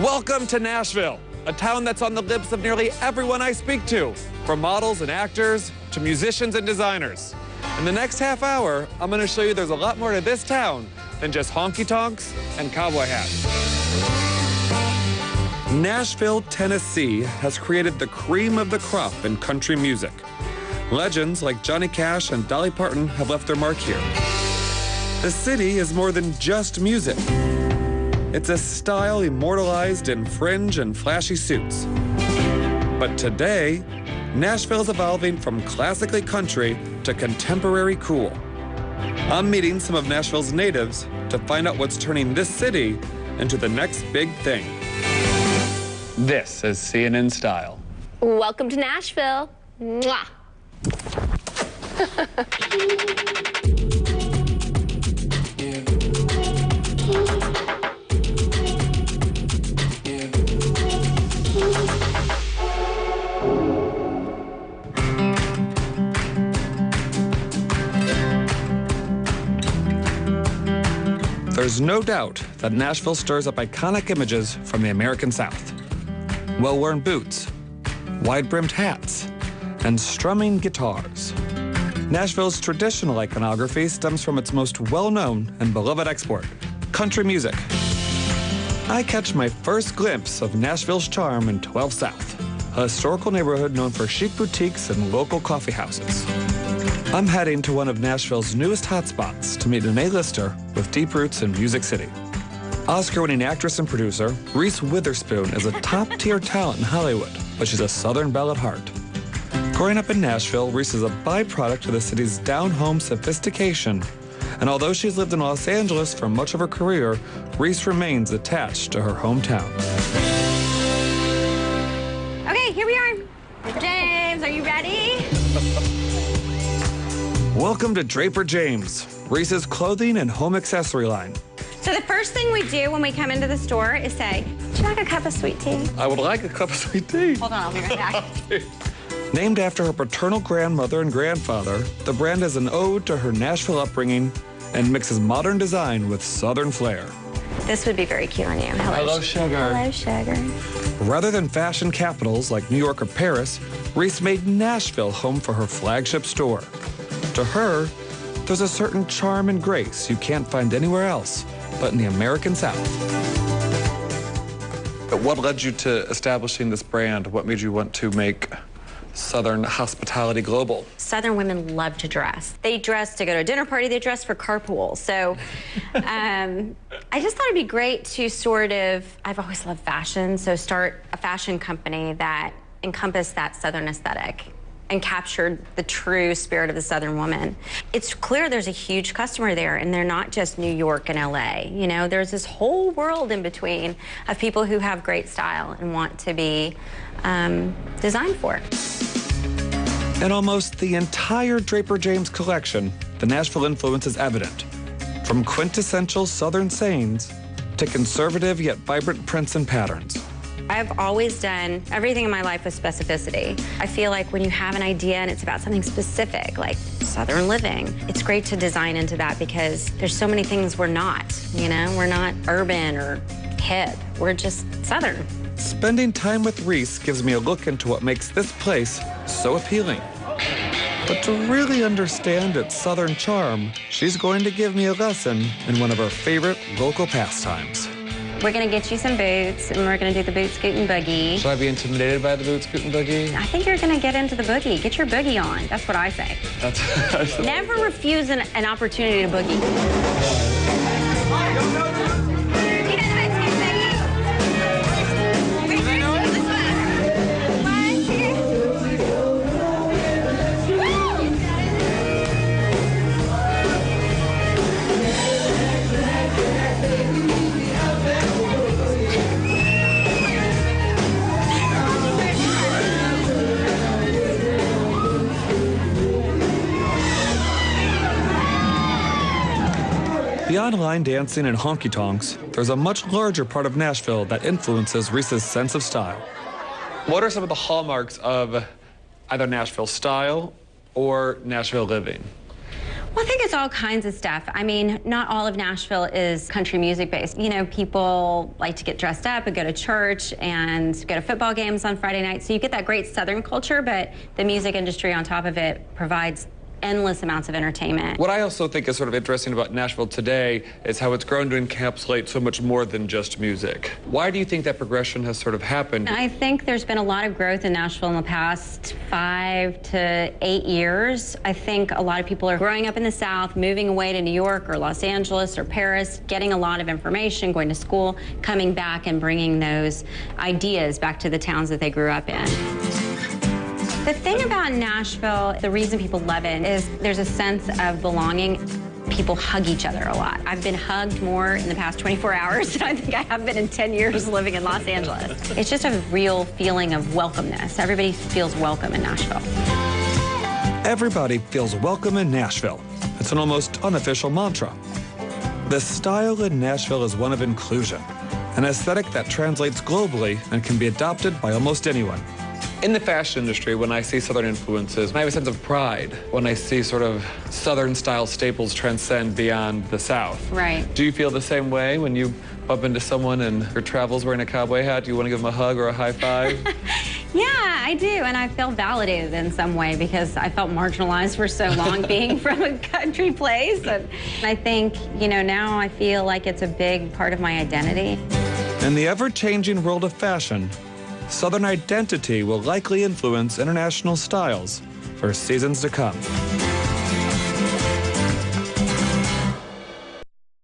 Welcome to Nashville, a town that's on the lips of nearly everyone I speak to, from models and actors to musicians and designers. In the next half hour, I'm going to show you there's a lot more to this town than just honky-tonks and cowboy hats. Nashville, Tennessee has created the cream of the crop in country music. Legends like Johnny Cash and Dolly Parton have left their mark here. The city is more than just music. It's a style immortalized in fringe and flashy suits. But today, Nashville is evolving from classically country to contemporary cool. I'm meeting some of Nashville's natives to find out what's turning this city into the next big thing. This is CNN Style. Welcome to Nashville. Mwah. There's no doubt that Nashville stirs up iconic images from the American South. Well-worn boots, wide-brimmed hats, and strumming guitars. Nashville's traditional iconography stems from its most well-known and beloved export, country music. I catch my first glimpse of Nashville's charm in 12 South, a historical neighborhood known for chic boutiques and local coffee houses. I'm heading to one of Nashville's newest hotspots to meet an A-lister with deep roots in Music City. Oscar-winning actress and producer, Reese Witherspoon is a top-tier talent in Hollywood, but she's a Southern belle at heart. Growing up in Nashville, Reese is a byproduct of the city's down-home sophistication. And although she's lived in Los Angeles for much of her career, Reese remains attached to her hometown. Okay, here we are. James, are you ready? Welcome to Draper James, Reese's clothing and home accessory line. So the first thing we do when we come into the store is say, would you like a cup of sweet tea? I would like a cup of sweet tea. Hold on, I'll be right back. Named after her paternal grandmother and grandfather, the brand is an ode to her Nashville upbringing and mixes modern design with Southern flair. This would be very cute on you. Hello, sugar. Hello, sugar. Rather than fashion capitals like New York or Paris, Reese made Nashville home for her flagship store. To her, there's a certain charm and grace you can't find anywhere else but in the American South. But what led you to establishing this brand? What made you want to make Southern hospitality global? Southern women love to dress. They dress to go to a dinner party, they dress for carpool. So I just thought it'd be great to I've always loved fashion, so start a fashion company that encompassed that Southern aesthetic and captured the true spirit of the Southern woman. It's clear there's a huge customer there, and they're not just New York and LA. You know, there's this whole world in between of people who have great style and want to be designed for. In almost the entire Draper James collection, the Nashville influence is evident. From quintessential Southern sayings to conservative yet vibrant prints and patterns. I've always done everything in my life with specificity. I feel like when you have an idea and it's about something specific, like Southern living, it's great to design into that because there's so many things we're not, you know? We're not urban or hip. We're just Southern. Spending time with Reese gives me a look into what makes this place so appealing. But to really understand its Southern charm, she's going to give me a lesson in one of her favorite local pastimes. We're gonna get you some boots, and we're gonna do the boot scootin' boogie. Should I be intimidated by the boot scootin' boogie? I think you're gonna get into the boogie. Get your boogie on. That's what I say. Never refuse an opportunity to boogie. Beyond line dancing and honky-tonks, there's a much larger part of Nashville that influences Reese's sense of style. What are some of the hallmarks of either Nashville style or Nashville living? Well, I think it's all kinds of stuff. I mean, not all of Nashville is country music based. You know, people like to get dressed up and go to church and go to football games on Friday nights. So you get that great Southern culture, but the music industry on top of it provides endless amounts of entertainment. What I also think is sort of interesting about Nashville today is how it's grown to encapsulate so much more than just music. Why do you think that progression has sort of happened? I think there's been a lot of growth in Nashville in the past 5 to 8 years. I think a lot of people are growing up in the South, moving away to New York or Los Angeles or Paris, getting a lot of information, going to school, coming back and bringing those ideas back to the towns that they grew up in. The thing about Nashville, the reason people love it is there's a sense of belonging. People hug each other a lot. I've been hugged more in the past 24 hours than I think I have been in 10 years living in Los Angeles. It's just a real feeling of welcomeness. Everybody feels welcome in Nashville. Everybody feels welcome in Nashville. It's an almost unofficial mantra. The style in Nashville is one of inclusion, an aesthetic that translates globally and can be adopted by almost anyone. In the fashion industry, when I see Southern influences, I have a sense of pride when I see sort of Southern-style staples transcend beyond the South. Right. Do you feel the same way when you bump into someone in your travels wearing a cowboy hat? Do you want to give them a hug or a high five? Yeah, I do, and I feel validated in some way because I felt marginalized for so long being from a country place. And I think, you know, now I feel like it's a big part of my identity. In the ever-changing world of fashion, Southern identity will likely influence international styles for seasons to come.